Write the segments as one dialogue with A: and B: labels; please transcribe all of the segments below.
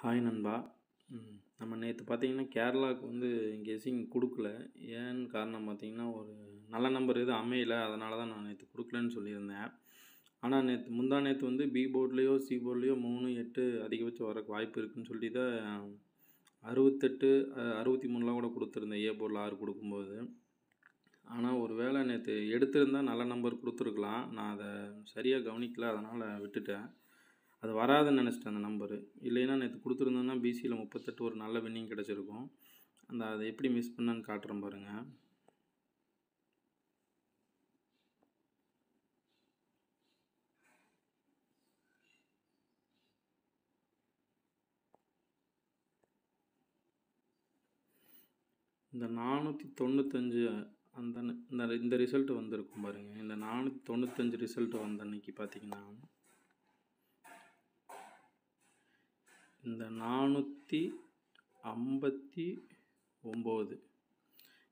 A: Hi நண்பா. நம்ம நேற்று பார்த்தீங்கன்னா கேரளாவுக்கு வந்து கெஸ்ஸிங் கொடுக்கல. ஏன்னு காரணம் பார்த்தீங்கன்னா, ஒரு நல்ல நம்பர் எதுவும் அமையல. அதனால தான் நான் நேற்று கொடுக்கலன்னு சொல்லியிருந்தேன். ஆனால் முந்தா நேற்று வந்து பி போர்ட்லேயோ சி போர்ட்லேயோ 3, 8 அதிகபட்சம் வரக்கு வாய்ப்பு இருக்குன்னு சொல்லி தான் 68, 63லாம் கூட கொடுத்துருந்தேன் ஏ போர்டில் 6 கொடுக்கும்போது. ஆனால் ஒரு வேளை நேற்று எடுத்திருந்தா நல்ல நம்பர் கொடுத்துருக்கலாம். நான் அதை சரியாக கவனிக்கல, அதனால் விட்டுட்டேன். அது வராதுன்னு நினச்சிட்டேன் அந்த நம்பரு. இல்லைன்னா நேற்று கொடுத்துருந்தோன்னா பிசியில் 38 ஒரு நல்ல வின்னிங் கிடச்சிருக்கும். அதை எப்படி மிஸ் பண்ணேன்னு காட்டுறேன் பாருங்கள். இந்த 495 இந்த ரிசல்ட் வந்திருக்கும் பாருங்கள். இந்த 495 ரிசல்ட் வந்த அன்னைக்கு பார்த்தீங்கன்னா, இந்த 459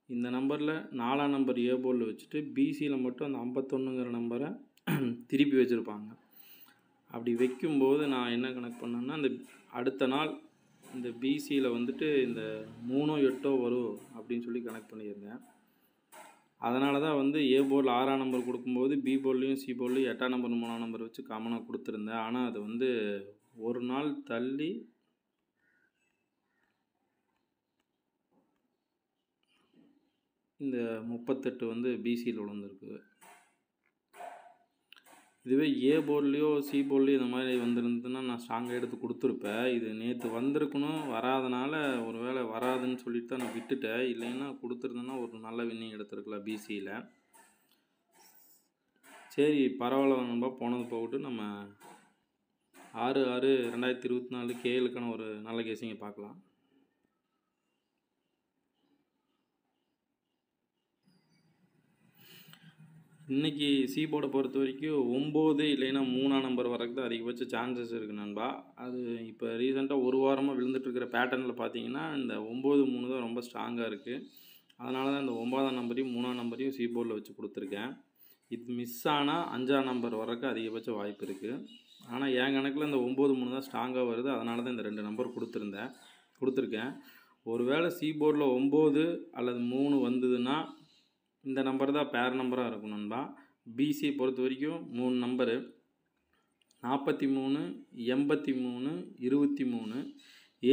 A: இந்த நம்பரில் 4ஆம் நம்பர் ஏ போர்டில் வச்சுட்டு பிசியில் மட்டும் அந்த 51ங்கிற நம்பரை திருப்பி வச்சுருப்பாங்க. அப்படி வைக்கும்போது நான் என்ன கணக்கு பண்ணேன்னா, அந்த அடுத்த நாள் இந்த பிசியில் வந்துட்டு இந்த 3ஓ 8ஓ வரும் அப்படின்னு சொல்லி கணக்கு பண்ணியிருந்தேன். அதனால தான் வந்து ஏ போர்டில் 6ஆம் நம்பர் கொடுக்கும்போது பி போர்ட்லேயும் சி போர்ட்லேயும் 8ஆம் நம்பர் 3ஆம் நம்பர் வச்சு காமனாக கொடுத்துருந்தேன். ஆனால் அது வந்து ஒரு நாள் தள்ளி இந்த 38 வந்து பிசியில் விழுந்திருக்கு. இதுவே ஏ போர்ட்லேயோ சி போர்ட்லேயோ இந்த மாதிரி வந்திருந்ததுன்னா நான் ஸ்ட்ராங்காக எடுத்து கொடுத்துருப்பேன். இது நேற்று வந்திருக்கணும், வராதனால ஒரு வேளை வராதுன்னு சொல்லிட்டு தான் நான் விட்டுட்டேன். இல்லைன்னா கொடுத்துருந்தேன்னா ஒரு நல்ல வின்னிங் எடுத்துருக்கலாம் பிசியில். சரி பரவாயில்ல நண்பா, போனது போகட்டு. நம்ம 6/6/2024 கேஎலுக்கான ஒரு நல்ல கெஸ்ஸிங்கை பார்க்கலாம். இன்றைக்கி சி போர்டை பொறுத்த வரைக்கும் 9 இல்லைன்னா 3ஆம் நம்பர் வரக்கு தான் அதிகபட்ச சான்சஸ் இருக்குது நண்பா. அது இப்போ ரீசெண்டாக ஒரு வாரமாக விழுந்துட்டுருக்கிற பேட்டர்னில் பார்த்தீங்கன்னா இந்த 9, 3 தான் ரொம்ப ஸ்ட்ராங்காக இருக்குது. அதனால தான் இந்த 9ஆம் நம்பரையும் 3ஆம் நம்பரையும் சி போர்டில் வச்சு கொடுத்துருக்கேன். இது மிஸ் ஆனால் 5ஆம் நம்பர் வரக்கு அதிகபட்ச வாய்ப்பு இருக்குது. ஆனால் என் கணக்கில் இந்த 9, 3 தான் ஸ்ட்ராங்காக வருது. அதனால தான் இந்த 2 நம்பர் கொடுத்துருக்கேன். ஒருவேளை சி போர்டில் 9 அல்லது 3 வந்ததுன்னா இந்த நம்பர் தான் பேர் நம்பராக இருக்கும் நண்பா. பிசியை பொறுத்த வரைக்கும் 3 நம்பரு 43, 83, 23.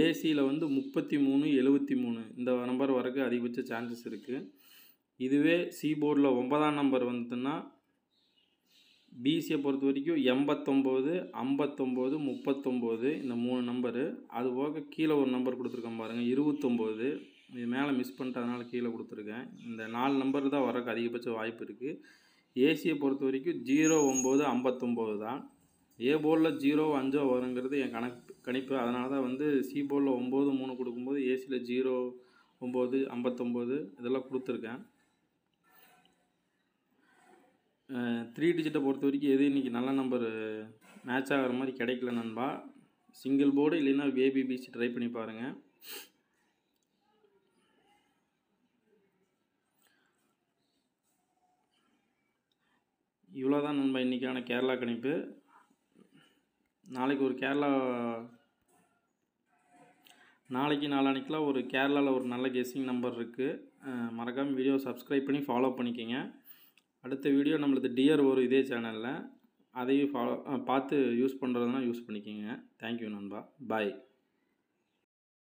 A: ஏசியில் வந்து 33, 73 இந்த நம்பர் வரைக்கும் அதிகபட்ச சான்சஸ் இருக்குது. இதுவே சி போர்டில் 9ஆம் நம்பர் வந்ததுன்னா பிசியை பொறுத்த வரைக்கும் 89, 59, 39 இந்த 3 நம்பரு. அது போக கீழே ஒரு நம்பர் கொடுத்துருக்கேன் பாருங்கள், 29. இது மேலே மிஸ் பண்ணிட்டதுனால கீழே கொடுத்துருக்கேன். இந்த 4 நம்பர் தான் வரக்கு அதிகபட்ச வாய்ப்பு இருக்குது. ஏசியை பொறுத்த வரைக்கும் 0, 9, 59 தான். ஏ போர்டில் 0, 5 வருங்கிறது என் கணிப்பு. அதனால தான் வந்து சி போர்டில் 9, 3 கொடுக்கும்போது ஏசியில் 0, 9, 59 இதெல்லாம் கொடுத்துருக்கேன். 3 டிஜிட்டை பொறுத்த வரைக்கும் எது இன்றைக்கி நல்ல நம்பர் மேட்ச் ஆகிற மாதிரி கிடைக்கல நண்பா. சிங்கிள் போர்டு இல்லைன்னா ஏபிபிசி ட்ரை பண்ணி பாருங்கள். இவ்வளோதான் நண்பா இன்றைக்கான கேரளா கணிப்பு. நாளைக்கு நாளான்னைக்கெலாம் ஒரு கேரளாவில் ஒரு நல்ல கெஸ்ஸிங் நம்பர் இருக்குது. மறக்காமல் வீடியோ சப்ஸ்கிரைப் பண்ணி ஃபாலோ பண்ணிக்கோங்க. அடுத்த வீடியோ நம்மளது டியர் வரும் இதே சேனலில். அதையும் பார்த்து யூஸ் பண்ணுறதுனா யூஸ் பண்ணிக்கோங்க. தேங்க்யூ நண்பா. பாய்.